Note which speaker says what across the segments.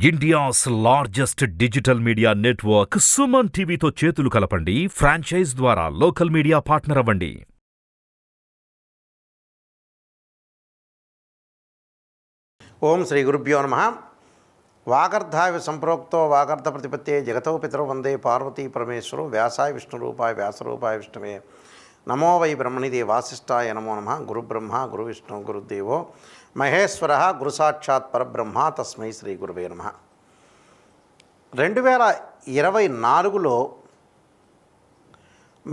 Speaker 1: India's largest digital media network Suman టీవీతో చేతులు కలపండి. ఫ్రాంచైజ్ ద్వారా లోకల్ మీడియా పార్ట్నర్ అవ్వండి.
Speaker 2: ఓం శ్రీ గురుభ్యో నమః. వాగర్ధాయ సంప్రోక్తో వాగర్ధ ప్రతిపత్తే జగతో పితరో వందే పార్వతీ పరమేశ్వరో వ్యాసాయ విష్ణురూపాయ వ్యాసరూపాయ విష్ణువే నమో వై బ్రహ్మణిదే వాసిష్ఠాయ నమో నమః. గురుబ్రహ్మ గురువిష్ణు గురుదేవో మహేశ్వర గురు సాక్షాత్ పరబ్రహ్మ తస్మై శ్రీ గురువే నమః. 2024లో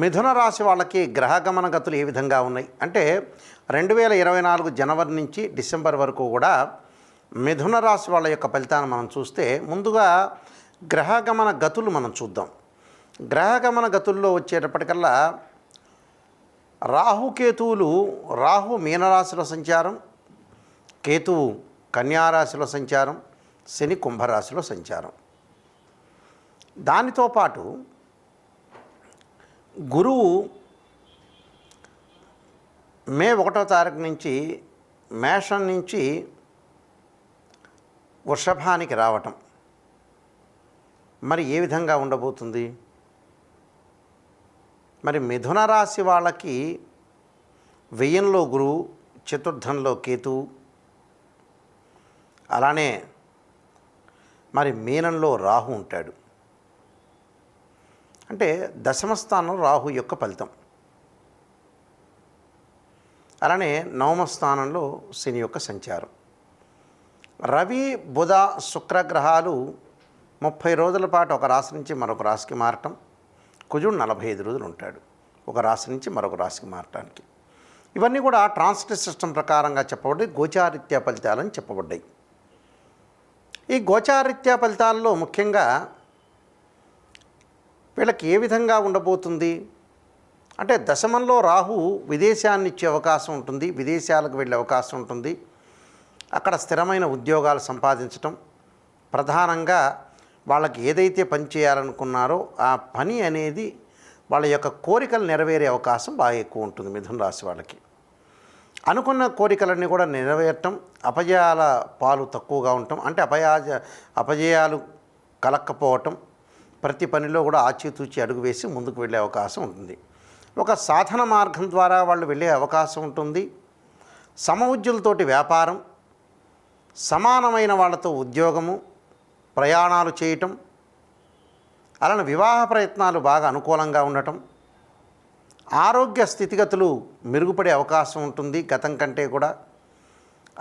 Speaker 2: మిథున రాశి వాళ్ళకి గ్రహగమన గతులు ఏ విధంగా ఉన్నాయి అంటే 2024 జనవరి నుంచి డిసెంబర్ వరకు కూడా మిథున రాశి వాళ్ళ యొక్క ఫలితాన్ని మనం చూస్తే ముందుగా గ్రహగమన గతులు మనం చూద్దాం. గ్రహగమన గతుల్లో వచ్చేటప్పటికల్లా రాహుకేతువులు, రాహు మీనరాశిలో సంచారం, కేతువు కన్యారాశిలో సంచారం, శని కుంభరాశిలో సంచారం. దానితో పాటు గురువు మే 1వ తారీఖు నుంచి మేషం నుంచి వృషభానికి రావటం మరి ఏ విధంగా ఉండబోతుంది? మరి మిథున రాశి వాళ్ళకి వ్యయంలో గురువు, చతుర్థంలో కేతువు, అలానే మరి మీనంలో రాహు ఉంటాడు. అంటే దశమ స్థానం రాహు యొక్క ఫలితం. అలానే నవమ స్థానంలో శని యొక్క సంచారం. రవి బుధ శుక్రగ్రహాలు 30 రోజుల పాటు ఒక రాశి నుంచి మరొక రాశికి మారటం, కుజుడు 45 రోజులు ఉంటాడు ఒక రాశి నుంచి మరొక రాశికి మారటానికి. ఇవన్నీ కూడా ట్రాన్సిట్ సిస్టమ్ ప్రకారంగా చెప్పబడ్డాయి, గోచారిత్యా ఫలితాలని చెప్పబడ్డాయి. ఈ గోచారిత్యా ఫలితాల్లో ముఖ్యంగా వీళ్ళకి ఏ విధంగా ఉండబోతుంది అంటే దశమంలో రాహు విదేశాన్ని ఇచ్చే అవకాశం ఉంటుంది, విదేశాలకు వెళ్ళే అవకాశం ఉంటుంది. అక్కడ స్థిరమైన ఉద్యోగాలు సంపాదించటం, ప్రధానంగా వాళ్ళకి ఏదైతే పని చేయాలనుకున్నారో ఆ పని అనేది వాళ్ళ యొక్క కోరికలు నెరవేరే అవకాశం బాగా ఎక్కువ ఉంటుంది. మిథున రాశి వాళ్ళకి అనుకున్న కోరికలన్నీ కూడా నెరవేరటం, అపజయాల పాలు తక్కువగా ఉండటం అంటే అపజయాలు కలక్కపోవటం, ప్రతి పనిలో కూడా ఆచితూచి అడుగు వేసి ముందుకు వెళ్ళే అవకాశం ఉంటుంది. ఒక సాధన మార్గం ద్వారా వాళ్ళు వెళ్ళే అవకాశం ఉంటుంది. సమఉద్యోగులతోటి వ్యాపారం, సమానమైన వాళ్ళతో ఉద్యోగము, ప్రయాణాలు చేయటం, అలానే వివాహ ప్రయత్నాలు బాగా అనుకూలంగా ఉండటం, ఆరోగ్య స్థితిగతులు మెరుగుపడే అవకాశం ఉంటుంది గతం కంటే కూడా.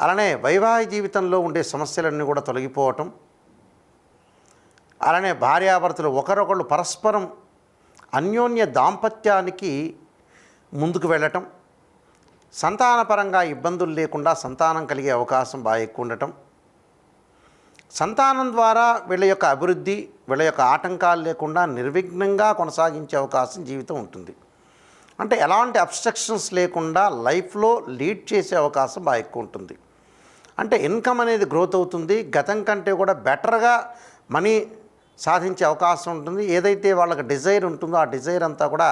Speaker 2: అలానే వైవాహిక జీవితంలో ఉండే సమస్యలన్నీ కూడా తొలగిపోవటం, అలానే భార్యాభర్తలు ఒకరొకళ్ళు పరస్పరం అన్యోన్య దాంపత్యానికి ముందుకు వెళ్ళటం, సంతానపరంగా ఇబ్బందులు లేకుండా సంతానం కలిగే అవకాశం బాగా ఎక్కువ ఉండటం, సంతానం ద్వారా వీళ్ళ యొక్క అభివృద్ధి, వీళ్ళ యొక్క ఆటంకాలు లేకుండా నిర్విఘ్నంగా కొనసాగించే అవకాశం జీవితం ఉంటుంది. అంటే ఎలాంటి అబ్స్ట్రక్షన్స్ లేకుండా లైఫ్లో లీడ్ చేసే అవకాశం బాగా ఎక్కువ ఉంటుంది. అంటే ఇన్కమ్ అనేది గ్రోత్ అవుతుంది, గతం కంటే కూడా బెటర్గా మనీ సాధించే అవకాశం ఉంటుంది. ఏదైతే వాళ్ళకి డిజైర్ ఉంటుందో ఆ డిజైర్ అంతా కూడా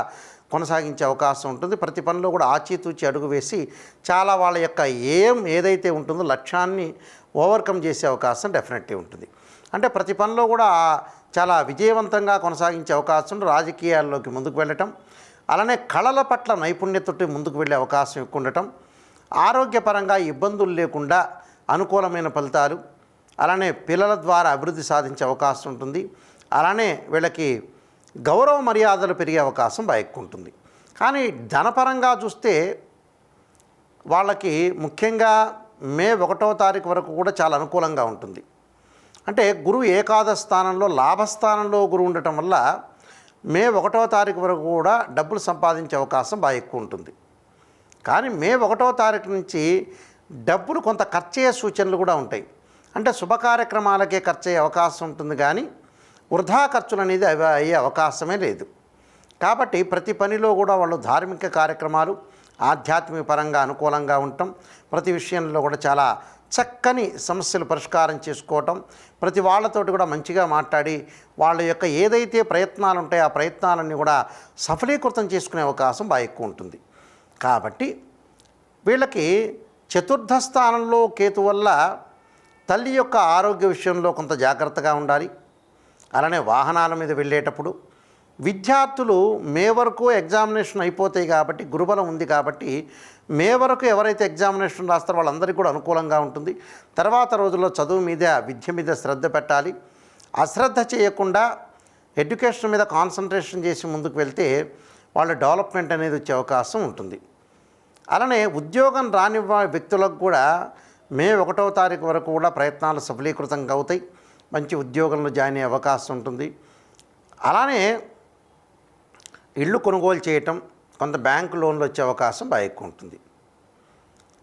Speaker 2: కొనసాగించే అవకాశం ఉంటుంది. ప్రతి పనిలో కూడా ఆచితూచి అడుగు వేసి చాలా వాళ్ళ యొక్క ఏదైతే ఉంటుందో లక్ష్యాన్ని ఓవర్కమ్ చేసే అవకాశం డెఫినెట్లీ ఉంటుంది. అంటే ప్రతి పనిలో కూడా చాలా విజయవంతంగా కొనసాగించే అవకాశం, రాజకీయాల్లోకి ముందుకు వెళ్ళటం, అలానే కళల పట్ల నైపుణ్యతోటి ముందుకు వెళ్ళే అవకాశం ఎక్కువ ఉండటం, ఆరోగ్యపరంగా ఇబ్బందులు లేకుండా అనుకూలమైన ఫలితాలు, అలానే పిల్లల ద్వారా అభివృద్ధి సాధించే అవకాశం ఉంటుంది. అలానే వీళ్ళకి గౌరవ మర్యాదలు పెరిగే అవకాశం బాగా ఎక్కువ ఉంటుంది. కానీ ధనపరంగా చూస్తే వాళ్ళకి ముఖ్యంగా మే 1వ తారీఖు వరకు కూడా చాలా అనుకూలంగా ఉంటుంది. అంటే గురువు ఏకాదశ స్థానంలో లాభస్థానంలో గురువు ఉండటం వల్ల మే 1వ తారీఖు వరకు కూడా డబ్బులు సంపాదించే అవకాశం బాగా ఎక్కువ ఉంటుంది. కానీ మే 1వ తారీఖు నుంచి డబ్బులు కొంత ఖర్చయ్యే సూచనలు కూడా ఉంటాయి. అంటే శుభ కార్యక్రమాలకే ఖర్చు అయ్యే అవకాశం ఉంటుంది, కానీ వృధా ఖర్చులు అనేది అయ్యే అవకాశమే లేదు. కాబట్టి ప్రతి పనిలో కూడా వాళ్ళు ధార్మిక కార్యక్రమాలు, ఆధ్యాత్మిక పరంగా అనుకూలంగా ఉండటం, ప్రతి విషయంలో కూడా చాలా చక్కని సమస్యలు పరిష్కారం చేసుకోవటం, ప్రతి వాళ్ళతోటి కూడా మంచిగా మాట్లాడి వాళ్ళ యొక్క ఏదైతే ప్రయత్నాలు ఉంటాయో ఆ ప్రయత్నాలన్నీ కూడా సఫలీకృతం చేసుకునే అవకాశం బాగా ఎక్కువ ఉంటుంది. కాబట్టి వీళ్ళకి చతుర్థ స్థానంలో కేతు వల్ల తల్లి యొక్క ఆరోగ్య విషయంలో కొంత జాగ్రత్తగా ఉండాలి. అలానే వాహనాల మీద వెళ్ళేటప్పుడు విద్యార్థులు మే వరకు ఎగ్జామినేషన్ అయిపోతాయి కాబట్టి, గురుబలం ఉంది కాబట్టి మే వరకు ఎవరైతే ఎగ్జామినేషన్ రాస్తారో వాళ్ళందరికీ కూడా అనుకూలంగా ఉంటుంది. తర్వాత రోజుల్లో చదువు మీద, విద్య మీద శ్రద్ధ పెట్టాలి. అశ్రద్ధ చేయకుండా ఎడ్యుకేషన్ మీద కాన్సన్ట్రేషన్ చేసి ముందుకు వెళ్తే వాళ్ళ డెవలప్మెంట్ అనేది వచ్చే అవకాశం ఉంటుంది. అలానే ఉద్యోగం రాని వ్యక్తులకు కూడా మే 1వ తారీఖు వరకు కూడా ప్రయత్నాలు సఫలీకృతంగా అవుతాయి. మంచి ఉద్యోగంలో జాయిన్ అయ్యే అవకాశం ఉంటుంది. అలానే ఇళ్ళు కొనుగోలు చేయటం, కొంత బ్యాంకు లోన్లు వచ్చే అవకాశం బాగా ఎక్కువ ఉంటుంది.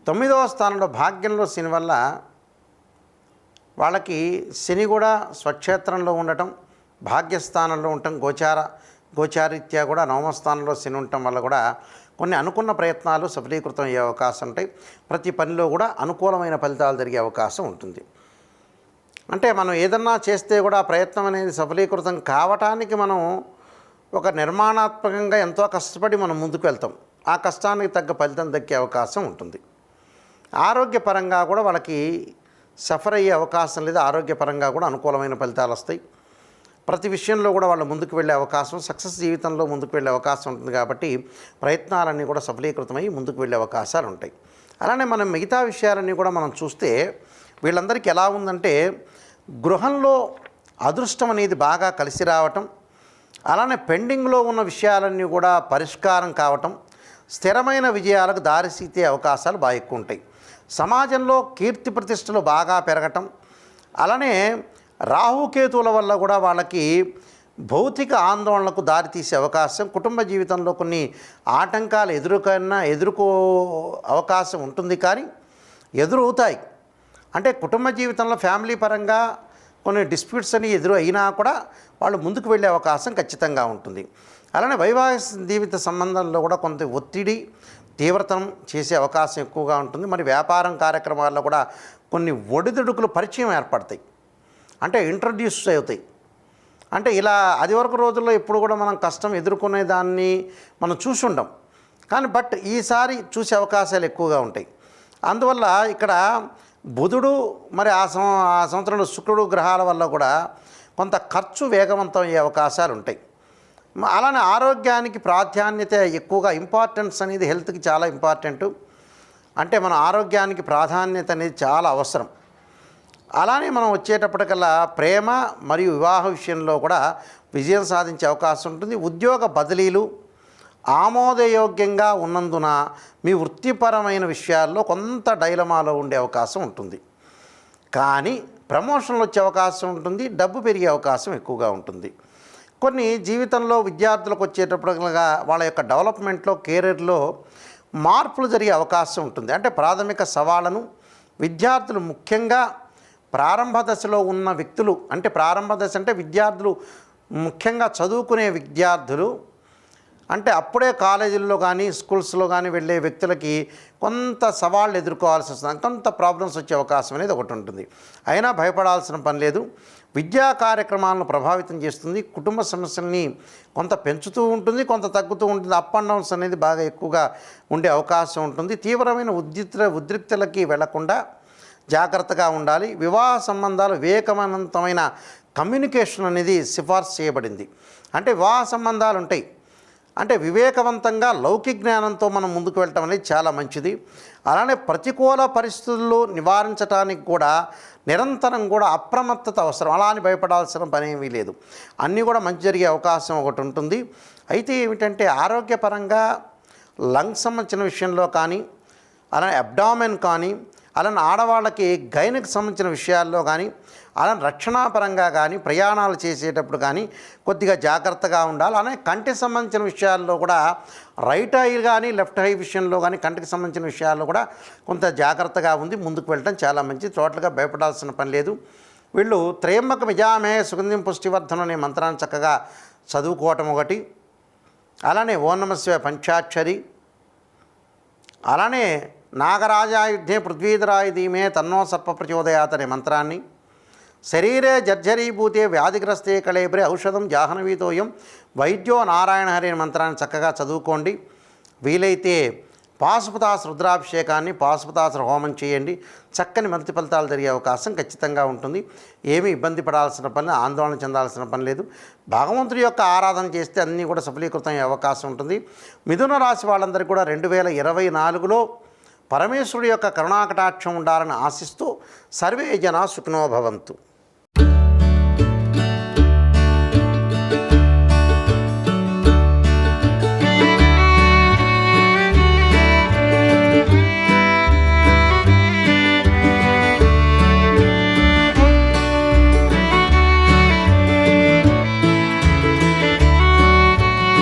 Speaker 2: 9వ స్థానంలో భాగ్యంలో శని వల్ల వాళ్ళకి శని కూడా స్వక్షేత్రంలో ఉండటం, భాగ్యస్థానంలో ఉండటం, గోచారీత్యా కూడా 9వ స్థానంలో శని ఉండటం వల్ల కూడా కొన్ని అనుకున్న ప్రయత్నాలు సఫలీకృతం అయ్యే అవకాశం ఉంటాయి. ప్రతి పనిలో కూడా అనుకూలమైన ఫలితాలు జరిగే అవకాశం ఉంటుంది. అంటే మనం ఏదన్నా చేస్తే కూడా ప్రయత్నం అనేది సఫలీకృతం కావటానికి మనం ఒక నిర్మాణాత్మకంగా ఎంతో కష్టపడి మనం ముందుకు వెళ్తాం. ఆ కష్టానికి తగ్గ ఫలితం దక్కే అవకాశం ఉంటుంది. ఆరోగ్యపరంగా కూడా వాళ్ళకి సఫర్ అయ్యే అవకాశం లేదు. ఆరోగ్యపరంగా కూడా అనుకూలమైన ఫలితాలు వస్తాయి. ప్రతి విషయంలో కూడా వాళ్ళు ముందుకు వెళ్ళే అవకాశం, సక్సెస్ జీవితంలో ముందుకు వెళ్ళే అవకాశం ఉంటుంది. కాబట్టి ప్రయత్నాలన్నీ కూడా సఫలీకృతమై ముందుకు వెళ్ళే అవకాశాలు ఉంటాయి. అలానే మనం మిగతా విషయాలన్నీ కూడా మనం చూస్తే వీళ్ళందరికీ ఎలా ఉందంటే, గృహంలో అదృష్టం అనేది బాగా కలిసి రావటం, అలానే పెండింగ్లో ఉన్న విషయాలన్నీ కూడా పరిష్కారం కావటం, స్థిరమైన విజయాలకు దారితీసే అవకాశాలు బాగా ఎక్కువ ఉంటాయి. సమాజంలో కీర్తి ప్రతిష్టలు బాగా పెరగటం, అలానే రాహుకేతువుల వల్ల కూడా వాళ్ళకి భౌతిక ఆందోళనలకు దారితీసే అవకాశం, కుటుంబ జీవితంలో కొన్ని ఆటంకాలు ఎదుర్కో అవకాశం ఉంటుంది. కానీ ఎదురవుతాయి. అంటే కుటుంబ జీవితంలో ఫ్యామిలీ పరంగా కొన్ని డిస్ప్యూట్స్ అని అయినా కూడా వాళ్ళు ముందుకు వెళ్ళే అవకాశం ఖచ్చితంగా ఉంటుంది. అలానే వైవాహిక జీవిత సంబంధాల్లో కూడా కొంత ఒత్తిడి, తీవ్రతం చేసే అవకాశం ఎక్కువగా ఉంటుంది. మరి వ్యాపారం కార్యక్రమాల్లో కూడా కొన్ని ఒడిదుడుకులు పరిచయం ఏర్పడతాయి, అంటే ఇంట్రడ్యూస్ అవుతాయి. అంటే ఇలా అది వరకు రోజుల్లో ఎప్పుడు కూడా మనం కష్టం ఎదుర్కొనే దాన్ని మనం చూసి ఉండం. కానీ బట్ ఈసారి చూసే అవకాశాలు ఎక్కువగా ఉంటాయి. అందువల్ల ఇక్కడ బుధుడు మరి ఆ సంవత్సరంలో శుక్రుడు గ్రహాల వల్ల కూడా కొంత ఖర్చు వేగవంతం అయ్యే అవకాశాలు ఉంటాయి. అలానే ఆరోగ్యానికి ప్రాధాన్యత ఎక్కువగా, ఇంపార్టెన్స్ అనేది హెల్త్కి చాలా ఇంపార్టెంటు. అంటే మన ఆరోగ్యానికి ప్రాధాన్యత అనేది చాలా అవసరం. అలానే మనం వచ్చేటప్పటికల్లా ప్రేమ మరియు వివాహ విషయంలో కూడా విజయం సాధించే అవకాశం ఉంటుంది. ఉద్యోగ బదిలీలు ఆమోదయోగ్యంగా ఉన్నందున మీ వృత్తిపరమైన విషయాల్లో కొంత డైలమాలో ఉండే అవకాశం ఉంటుంది. కానీ ప్రమోషన్లు వచ్చే అవకాశం ఉంటుంది, డబ్బు పెరిగే అవకాశం ఎక్కువగా ఉంటుంది. కొన్ని జీవితంలో విద్యార్థులకు వచ్చేటప్పటిగా వాళ్ళ యొక్క డెవలప్మెంట్లో, కెరీర్లో మార్పులు జరిగే అవకాశం ఉంటుంది. అంటే ప్రాథమిక సవాళ్ళను విద్యార్థులు, ముఖ్యంగా ప్రారంభ దశలో ఉన్న వ్యక్తులు, అంటే ప్రారంభ దశ అంటే విద్యార్థులు, ముఖ్యంగా చదువుకునే విద్యార్థులు, అంటే అప్పుడే కాలేజీల్లో కానీ స్కూల్స్లో కానీ వెళ్ళే వ్యక్తులకి కొంత సవాళ్ళు ఎదుర్కోవాల్సి వస్తుంది, కొంత ప్రాబ్లమ్స్ వచ్చే అవకాశం అనేది ఒకటి ఉంటుంది. అయినా భయపడాల్సిన పని లేదు. విద్యా కార్యక్రమాలను ప్రభావితం చేస్తుంది. కుటుంబ సమస్యల్ని కొంత పెంచుతూ ఉంటుంది, కొంత తగ్గుతూ ఉంటుంది. అప్ అండ్ డౌన్స్ అనేది బాగా ఎక్కువగా ఉండే అవకాశం ఉంటుంది. తీవ్రమైన ఉద్రిక్తలకి వెళ్లకుండా జాగ్రత్తగా ఉండాలి. వివాహ సంబంధాలు వివేకవంతమైన కమ్యూనికేషన్ అనేది సిఫార్సు చేయబడింది. అంటే వివాహ సంబంధాలు ఉంటాయి, అంటే వివేకవంతంగా లౌకిక జ్ఞానంతో మనం ముందుకు వెళ్ళటం అనేది చాలా మంచిది. అలానే ప్రతికూల పరిస్థితుల్లో నివారించడానికి కూడా నిరంతరం కూడా అప్రమత్తత అవసరం. అలా అని భయపడాల్సిన పని ఏమీ లేదు. అన్నీ కూడా మంచి జరిగే అవకాశం ఒకటి ఉంటుంది. అయితే ఏమిటంటే ఆరోగ్యపరంగా లంగ్స్ సంబంధించిన విషయంలో కానీ, అలానే అబ్డామెన్ కానీ, అలానే ఆడవాళ్ళకి గైనకు సంబంధించిన విషయాల్లో కానీ, అలానే రక్షణాపరంగా కానీ, ప్రయాణాలు చేసేటప్పుడు కానీ కొద్దిగా జాగ్రత్తగా ఉండాలి. అలానే కంటికి సంబంధించిన విషయాల్లో కూడా రైట్ ఐ కానీ లెఫ్ట్ ఐ విషయంలో కానీ కంటికి సంబంధించిన విషయాల్లో కూడా కొంత జాగ్రత్తగా ఉంది ముందుకు వెళ్ళడం చాలా మంచిది. టోటల్గా భయపడాల్సిన పని లేదు. వీళ్ళు త్రయంబక విజామే సుగంధిం పుష్టివర్ధనం అనే మంత్రాన్ని చక్కగా చదువుకోవటం ఒకటి, అలానే ఓం నమః శివాయ పంచాక్షరి, అలానే నాగరాజాయుద్ధే పృథ్వీధరాయ ధీమే తన్నో సర్ప ప్రచోదయాత్ అనే మంత్రాన్ని, శరీరే జర్జరీభూతే వ్యాధిగ్రస్తే కళేబ్రే ఔషధం జాహ్నవీతోయం వైద్యో నారాయణ హరి అనే మంత్రాన్ని చక్కగా చదువుకోండి. వీలైతే పాశుపతాస రుద్రాభిషేకాన్ని పాశుపతాస హోమం చేయండి. చక్కని మంచి ఫలితాలు జరిగే అవకాశం ఖచ్చితంగా ఉంటుంది. ఏమీ ఇబ్బంది పడాల్సిన పని, ఆందోళన చెందాల్సిన పని లేదు. భగవంతుడి యొక్క ఆరాధన చేస్తే అన్నీ కూడా సఫలీకృతం అయ్యే అవకాశం ఉంటుంది. మిథున రాశి వాళ్ళందరికీ కూడా 2024లో పరమేశ్వరుడి యొక్క కరుణాకటాక్షం ఉండాలని ఆశిస్తూ సర్వే జనా సుఖినో భవంతు.